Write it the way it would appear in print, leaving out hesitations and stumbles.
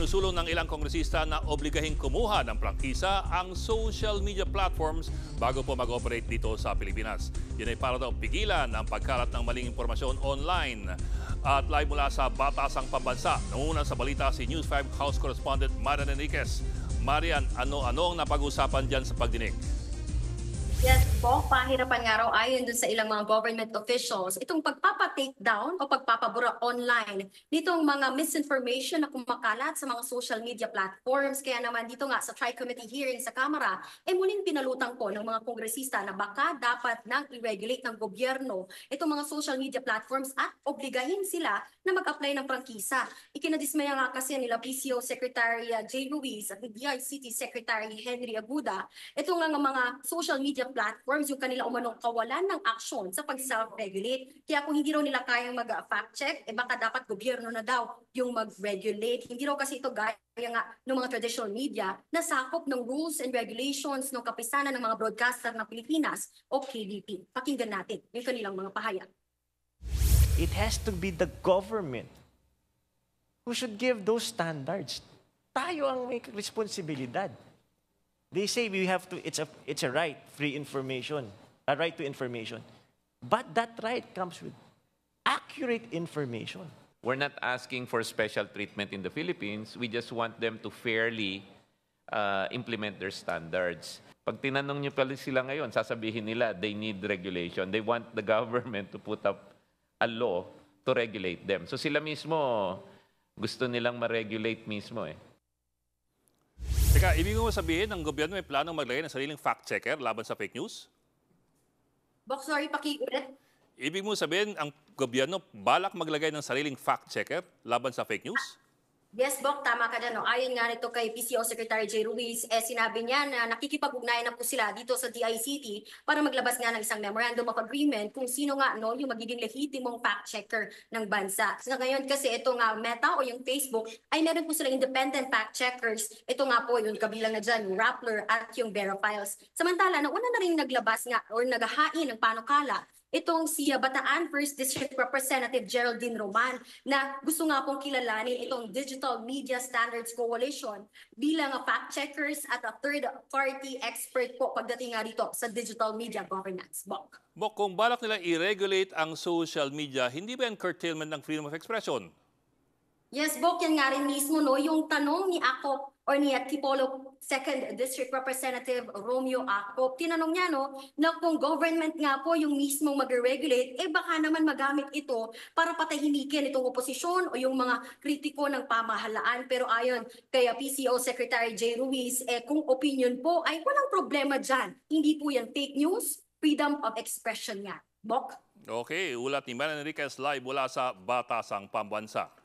Isinusulong ng ilang kongresista na obligahing kumuha ng prangkisa ang social media platforms bago po mag-operate dito sa Pilipinas. Yun ay para daw pigilan ang pagkalat ng maling impormasyon online. At live mula sa Batasang Pambansa, nanguna sa balita si News 5 House Correspondent Marian Enriquez. Marian, ano-ano ang napag-usapan dyan sa pagdinig? Yes po, pahirapan nga raw ayon dun sa ilang mga government officials itong pagpapa-take down o pagpapabura online nitong mga misinformation na kumakalat sa mga social media platforms. Kaya naman dito nga sa Tri-Committee hearing sa Kamara, muling pinalutang po ng mga kongresista na baka dapat nang i-regulate ng gobyerno itong mga social media platforms at obligahin sila na mag-apply ng prangkisa. Ikinadismaya nga kasi nila PCO Secretary Jay Ruiz at DICT Secretary Henry Aguda ito nga mga social media platforms yung kanila umanong kawalan ng aksyon sa pag-self-regulate. Kaya kung hindi raw nila kayang mag-fact check, baka dapat gobyerno na daw yung mag-regulate. Hindi raw kasi ito gaya nga ng mga traditional media na sakop ng rules and regulations ng kapisanan ng mga broadcaster ng Pilipinas o KDP. Pakinggan natin yung kanilang mga pahayag. It has to be the government who should give those standards. Tayo ang may responsibilidad. They say we have to, it's a right, free information, a right to information. But that right comes with accurate information. We're not asking for special treatment in the Philippines. We just want them to fairly implement their standards. Pag tinanong niyo pala sila ngayon, sasabihin nila they need regulation. They want the government to put up a law to regulate them. So sila mismo, gusto nilang ma-regulate mismo eh. Teka, ibig mo sabihin ng gobyerno may planong maglagay ng sariling fact-checker laban sa fake news? Bok, sorry, pakiulit. Ibig mo sabihin ang gobyerno balak maglagay ng sariling fact-checker laban sa fake news? Yes, Bok, tama ka dyan. No? Ayon nga nito kay PCO Secretary Jay Ruiz, sinabi niya na nakikipag-ugnayan na po sila dito sa DICT para maglabas nga ng isang memorandum of agreement kung sino nga no, yung magiging lehitimong fact-checker ng bansa. So ngayon kasi ito nga Meta o yung Facebook ay meron po sila independent fact-checkers. Ito nga po yung kabilang na dyan, yung Rappler at yung Verifiles. Samantala, nauna na rin naglabas nga or naghahain ng panukala itong si Bataan 1st District Representative Geraldine Roman na gusto nga pong kilalanin itong Digital Media Standards Coalition bilang fact-checkers at a third-party expert po pagdating nga dito sa digital media governance. Bok, Kung balak nila i-regulate ang social media, hindi ba yan curtailment ng freedom of expression? Yes, Bok, yan nga rin mismo, no? Yung tanong ni Akop or ni Antipolo 2nd District Representative Romeo Akop, tinanong niya, no, na kung government nga po yung mismong mag-regulate, baka naman magamit ito para patahimikin itong oposisyon o yung mga kritiko ng pamahalaan. Pero ayon kay PCO Secretary Jay Ruiz, kung opinion po ay walang problema dyan. Hindi po yan fake news, freedom of expression nga. Bok? Okay, ulat ni Marian Enriquez live mula sa Batasang Pambansa.